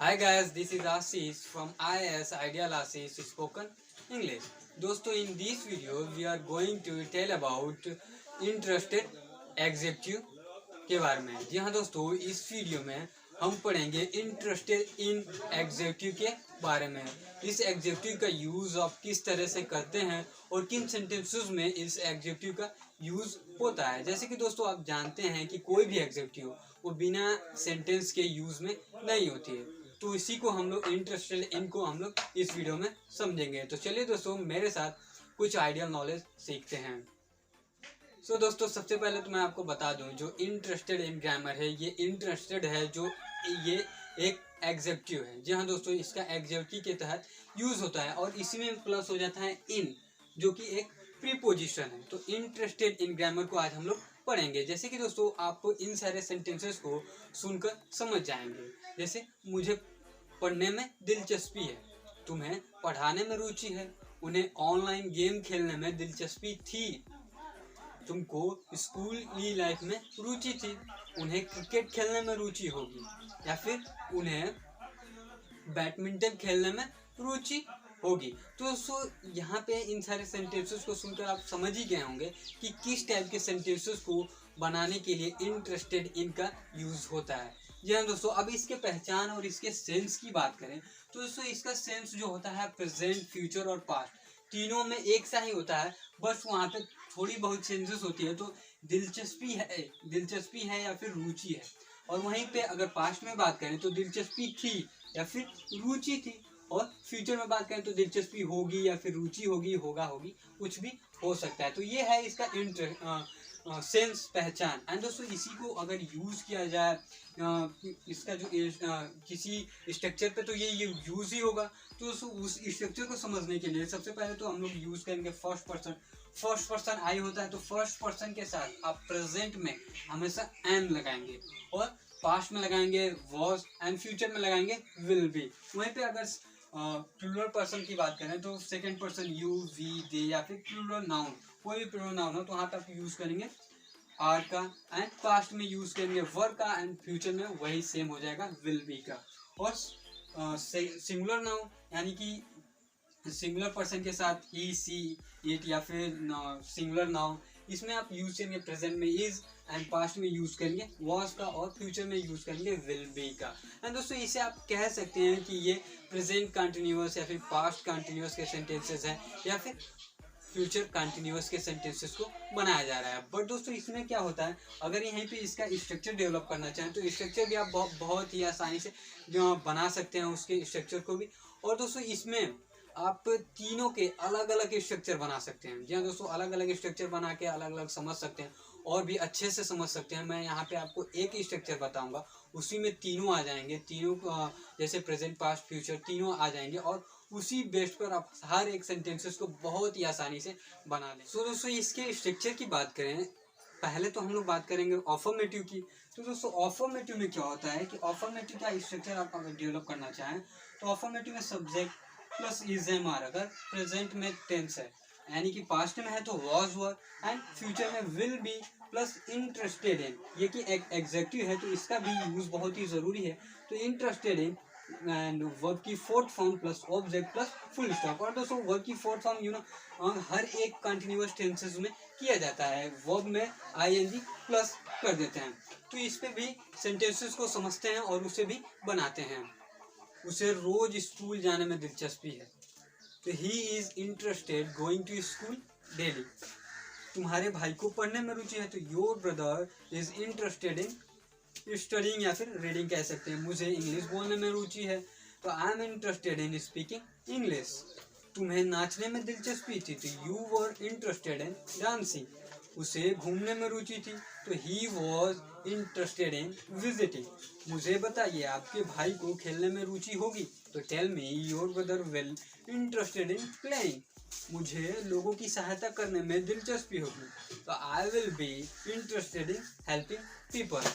Hi guys, this is Ashish from IIS Ideal Ashish Spoken English. दोस्तों, in this video we are going to tell about interested adjective के बारे में। जी हाँ दोस्तों, इस video में हम पढ़ेंगे इंटरेस्टेड इन एग्जेक्टिव के बारे में। इस एग्जेक्टिव का यूज़ आप किस तरह से करते हैं और किन सेंटेंसेस में इस एग्जेक्टिव का यूज़ होता है। जैसे कि दोस्तों आप जानते हैं कि कोई भी एग्जेक्टिव वो बिना सेंटेंस के यूज़ में नहीं होती है, तो इसी को हम लोग इंटरेस्टेड इनको हम लोग इस वीडियो में समझेंगे। तो चलिए दोस्तों, मेरे साथ कुछ आइडियल नॉलेज सीखते हैं। सो दोस्तों, सबसे पहले तो मैं आपको बता दूं, जो इंटरेस्टेड इन ग्रामर है, ये इंटरेस्टेड है जो ये एक एग्जेक्टिव है। जी हाँ दोस्तों, इसका एग्जेक्टिव के तहत यूज़ होता है और इसी में प्लस हो जाता है इन, जो कि एक प्रीपोजिशन है। तो इंटरेस्टेड इन ग्रामर को आज हम लोग पढ़ेंगे। जैसे कि दोस्तों आप इन सारे सेंटेंसेस को सुनकर समझ जाएंगे। जैसे, मुझे पढ़ने में दिलचस्पी है, तुम्हें पढ़ाने में रुचि है, उन्हें ऑनलाइन गेम खेलने में दिलचस्पी थी, तुमको स्कूली लाइफ में रुचि थी, उन्हें क्रिकेट खेलने में रुचि होगी, या फिर उन्हें बैडमिंटन खेलने में रुचि होगी। तो दोस्तों यहाँ पे इन सारे सेंटेंसेस को सुनकर आप समझ ही गए होंगे कि किस टाइप के सेंटेंसेस को बनाने के लिए इंटरेस्टेड इन का यूज़ होता है। जी हाँ दोस्तों, अब इसके पहचान और इसके सेंस की बात करें तो दोस्तों इसका सेंस जो होता है प्रेजेंट, फ्यूचर और पास्ट तीनों में एक सा ही होता है, बस वहाँ पे थोड़ी बहुत चेंजेस होती है। तो दिलचस्पी है या फिर रुचि है, और वहीं पे अगर पास्ट में बात करें तो दिलचस्पी थी या फिर रुचि थी, और फ्यूचर में बात करें तो दिलचस्पी होगी या फिर रुचि होगी, होगी, कुछ भी हो सकता है। तो ये है इसका सेंस, पहचान। एंड दोस्तों इसी को अगर यूज़ किया जाए इसका जो किसी स्ट्रक्चर पे, तो ये यूज़ ही होगा। तो उस स्ट्रक्चर को समझने के लिए सबसे पहले तो हम लोग यूज़ करेंगे फर्स्ट पर्सन आई होता है, तो फर्स्ट पर्सन के साथ आप प्रेजेंट में हमेशा एम लगाएंगे, और पास्ट में लगाएंगे वॉज, एंड फ्यूचर में लगाएंगे विल बी। वहीं पे अगर प्लूरल पर्सन की बात करें तो सेकंड पर्सन यू, वी, दे, या फिर प्लूरल नाउन, कोई भी प्लूरल नाउन हो तो वहाँ पे आप यूज़ करेंगे आर का, एंड पास्ट में यूज़ करेंगे वर का, एंड फ्यूचर में वही सेम हो जाएगा विल बी का। और सिंगुलर नाउन यानी कि सिंगुलर पर्सन के साथ ही, सी, इट, या फिर सिंगुलर नाउन, इसमें आप यूज़ करेंगे प्रेजेंट में इज, एंड पास्ट में यूज़ करेंगे वॉज का, और फ्यूचर में यूज़ करेंगे विल बी का। एंड दोस्तों इसे आप कह सकते हैं कि ये प्रेजेंट कंटिन्यूअस या फिर पास्ट कंटिन्यूअस के सेंटेंसेस हैं, या फिर फ्यूचर कंटिन्यूअस के सेंटेंसेस को बनाया जा रहा है। बट दोस्तों इसमें क्या होता है, अगर यहीं पे इसका स्ट्रक्चर डेवलप करना चाहें तो स्ट्रक्चर भी आप बहुत ही आसानी से बना सकते हैं उसके स्ट्रक्चर को भी। और दोस्तों इसमें आप तीनों के अलग अलग स्ट्रक्चर बना सकते हैं। जी हाँ दोस्तों, अलग अलग स्ट्रक्चर बना के अलग अलग समझ सकते हैं और भी अच्छे से समझ सकते हैं। मैं यहाँ पे आपको एक ही स्ट्रक्चर बताऊंगा, उसी में तीनों आ जाएंगे, तीनों जैसे प्रेजेंट, पास्ट, फ्यूचर तीनों आ जाएंगे, और उसी बेस्ड पर आप हर एक सेंटेंसेस को बहुत ही आसानी से बना लें। सो दोस्तों इसके स्ट्रक्चर की बात करें, पहले तो हम लोग बात करेंगे ऑफर्मेटिव की। तो दोस्तों ऑफर्मेटिव में क्या होता है कि ऑफर्मेटिव का स्ट्रक्चर आप अगर डेवलप करना चाहें तो ऑफर्मेटिव में subject plus is am are, अगर प्रेजेंट में टेंस है यानी कि पास्ट में है तो वॉज वर, एंड फ्यूचर में will be plus interested in, ये कि एक एग्जेक्टिव है तो इसका भी यूज़ बहुत ही ज़रूरी है। तो इंटरेस्टेड इन एंड वर्ब की fourth form plus object plus full stop. और दोस्तों वर्ब की फोर्थ फॉर्म हर एक कंटिन्यूअस टेंसेस में किया जाता है, वर्ब में आईएनजी प्लस कर देते हैं। तो इस पे भी सेंटेंसेस को समझते हैं और उसे भी बनाते हैं। उसे रोज स्कूल जाने में दिलचस्पी है, तो he is interested going to school daily. तुम्हारे भाई को पढ़ने में रुचि है, तो your brother is interested in studying, या फिर रीडिंग कह सकते हैं। मुझे इंग्लिश बोलने में रुचि है, तो I am interested in speaking English. तुम्हें नाचने में दिलचस्पी थी, तो you were interested in dancing. उसे घूमने में रुचि थी, तो he was interested in visiting. मुझे बताइए, आपके भाई को खेलने में रुचि होगी, तो tell me your brother will interested in playing. मुझे लोगों की सहायता करने में दिलचस्पी होगी, तो I will be interested in helping people.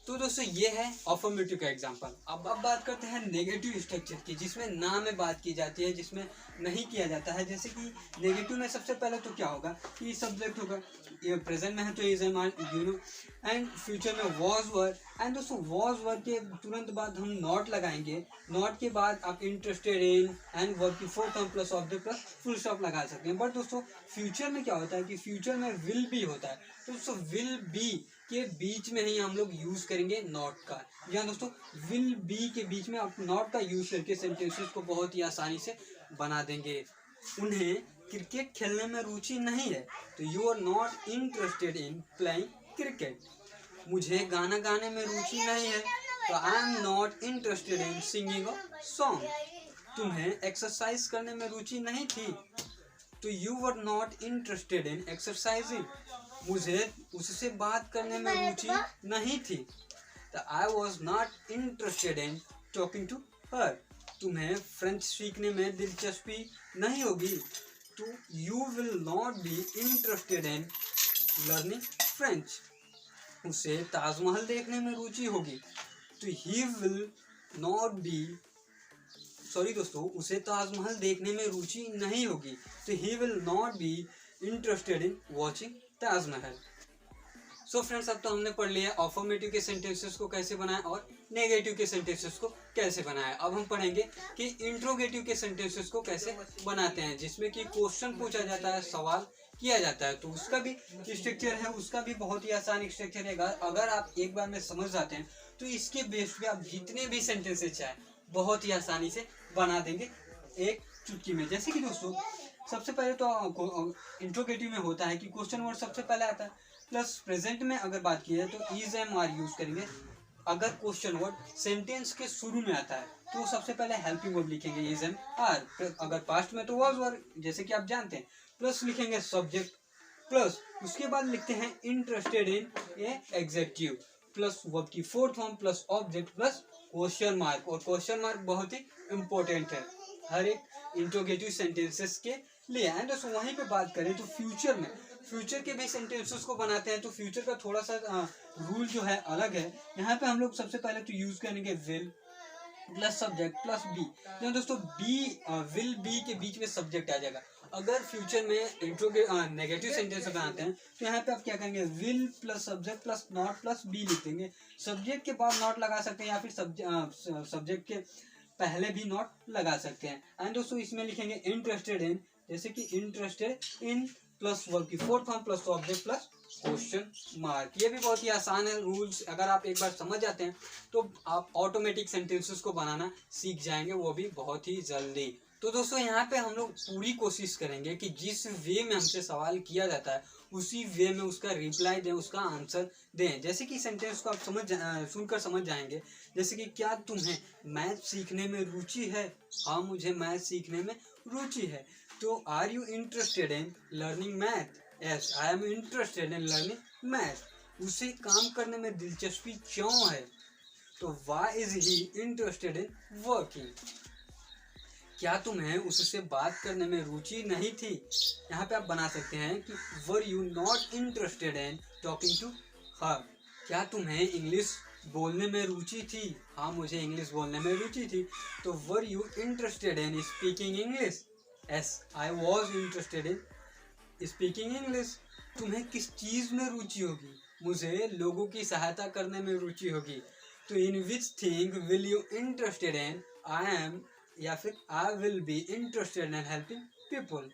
तो दोस्तों ये है अफर्मेटिव का एग्जांपल। अब बात करते हैं नेगेटिव स्ट्रक्चर की, जिसमें ना में बात की जाती है, जिसमें नहीं किया जाता है। जैसे कि नेगेटिव में सबसे पहले तो क्या होगा कि सब्जेक्ट होगा, ये प्रेजेंट में है तो is am are you know, and future में वॉज वर। एंड दोस्तों वॉज वर के तुरंत बाद हम नॉट लगाएंगे, नॉट के बाद आप इंटरेस्टेड इन एंड वर्ब की fourth form plus object plus full stop लगा सकते हैं। बट दोस्तों फ्यूचर में क्या होता है कि फ्यूचर में विल बी होता है, तो दोस्तों विल बी के बीच में ही हम लोग यूज करेंगे नॉट का। या दोस्तों विल बी के बीच में आप नॉट का यूज करके सेंटेंसेस को बहुत ही आसानी से बना देंगे। उन्हें क्रिकेट खेलने में रुचि नहीं है, तो you are not interested in playing cricket. मुझे गाना गाने में रुचि नहीं है, तो I am not interested in singing a song. तुम्हें एक्सरसाइज करने में रुचि नहीं थी, तो you were not interested in exercising. मुझे उससे बात करने में रुचि नहीं थी, तो I was not interested in talking to her. तुम्हें फ्रेंच सीखने में दिलचस्पी नहीं होगी, तो you will not B interested in learning French. उसे ताजमहल देखने में रुचि होगी, तो ही विल नॉट बी दोस्तों उसे ताजमहल देखने में रुचि नहीं होगी, तो he will not B interested in watching Taj Mahal. So friends, अब तो हमने पढ़ लिया अफर्मेटिव के सेंटेंसेस को कैसे बनाएं और नेगेटिव के सेंटेंसेस को कैसे बनाएं। अब हम पढ़ेंगे कि इंट्रोगेटिव के सेंटेंसेस को कैसे बनाते हैं, जिसमें कि क्वेश्चन पूछा जाता है, सवाल किया जाता है। तो उसका भी स्ट्रक्चर है, उसका भी बहुत ही आसान स्ट्रक्चर है। अगर आप एक बार में समझ जाते हैं तो इसके बेस पे आप जितने भी सेंटेंसेस चाहे बहुत ही आसानी से बना देंगे एक चुटकी में। जैसे कि दोस्तों सबसे पहले तो इंट्रोगेटिव में होता है कि क्वेश्चन वर्ड सबसे पहले आता है, प्लस प्रेजेंट में अगर बात की है तो इज एम आर यूज करेंगे। अगर क्वेश्चन वर्ड सेंटेंस के शुरू में आता है तो सबसे पहले हेल्पिंग वर्ब लिखेंगे इज एम आर। अगर पास्ट में तो वाज वर, जैसे कि आप जानते हैं। प्लस लिखेंगे सब्जेक्ट, प्लस उसके बाद लिखते हैं interested in a adjective, plus verb की fourth form plus object plus question mark. और क्वेश्चन मार्क बहुत ही इंपॉर्टेंट है हर एक इंट्रोगेटिव सेंटेंसेस के लिए। एंड दोस्तों वहीं पे बात करें तो फ्यूचर में, फ्यूचर के भी सेंटेंसेस को बनाते हैं, तो फ्यूचर का थोड़ा सा रूल जो है अलग है। यहाँ पे हम लोग सबसे पहले तो यूज करेंगे will plus subject plus be. तो दोस्तों बी विल बी के बीच में सब्जेक्ट आ जाएगा। अगर फ्यूचर में नेगेटिव सेंटेंस बनाते हैं तो यहाँ पे आप क्या करेंगे, will plus subject plus not plus be लिख देंगे। सब्जेक्ट के बाद नॉट लगा सकते हैं या फिर सब्जेक्ट के पहले भी नॉट लगा सकते हैं। एंड दोस्तों इसमें लिखेंगे इंटरेस्टेड इन, जैसे कि इंटरेस्टेड इन प्लस वर्ब की fourth form plus object plus question mark. ये भी बहुत ही आसान है रूल्स, अगर आप एक बार समझ जाते हैं तो आप ऑटोमेटिक सेंटेंसेस को बनाना सीख जाएंगे, वो भी बहुत ही जल्दी। तो दोस्तों यहाँ पे हम लोग पूरी कोशिश करेंगे कि जिस वे में हमसे सवाल किया जाता है उसी वे में उसका रिप्लाई दें, उसका आंसर दें। जैसे कि सेंटेंस को आप सुनकर समझ जाएंगे, जैसे कि क्या तुम्हें मैथ सीखने में रुचि है? हाँ मुझे मैथ सीखने में रुचि है। तो are you interested in learning math? Yes I am interested in learning math. उसे काम करने में दिलचस्पी क्यों है? तो why is he interested in working? क्या तुम्हें उससे बात करने में रुचि नहीं थी? यहाँ पे आप बना सकते हैं कि were you not interested in talking to her? क्या तुम्हें इंग्लिश बोलने में रुचि थी? हाँ मुझे इंग्लिश बोलने में रुचि थी। तो were you interested in speaking English? Yes I was interested in speaking English. तुम्हें किस चीज़ में रुचि होगी? मुझे लोगों की सहायता करने में रुचि होगी। तो in which thing will you interested in? I am या फिर I will be interested in helping people.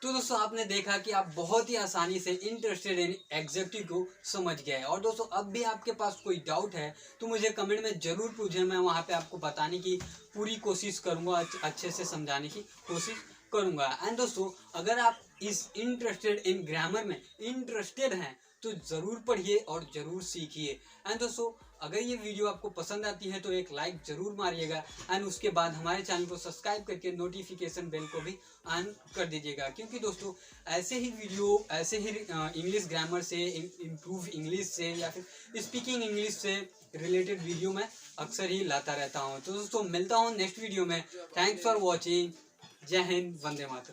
तो दोस्तों आपने देखा कि आप बहुत ही आसानी से इंटरेस्टेड इन एग्जेक्टिव को समझ गए। और दोस्तों अब भी आपके पास कोई डाउट है तो मुझे कमेंट में ज़रूर पूछें, मैं वहाँ पे आपको बताने की पूरी कोशिश करूँगा, अच्छे से समझाने की कोशिश करूँगा। एंड दोस्तों अगर आप इस इंटरेस्टेड इन ग्रामर में इंटरेस्टेड हैं तो ज़रूर पढ़िए और ज़रूर सीखिए। एंड दोस्तों अगर ये वीडियो आपको पसंद आती है तो एक लाइक ज़रूर मारिएगा। एंड उसके बाद हमारे चैनल को सब्सक्राइब करके नोटिफिकेशन बेल को भी ऑन कर दीजिएगा, क्योंकि दोस्तों ऐसे ही वीडियो, ऐसे ही इंग्लिश ग्रामर से, इम्प्रूव इंग्लिश से या फिर स्पीकिंग इंग्लिश से रिलेटेड वीडियो मैं अक्सर ही लाता रहता हूँ। तो दोस्तों मिलता हूँ नेक्स्ट वीडियो में। Thanks for watching. जय हिंद, वंदे मातरम।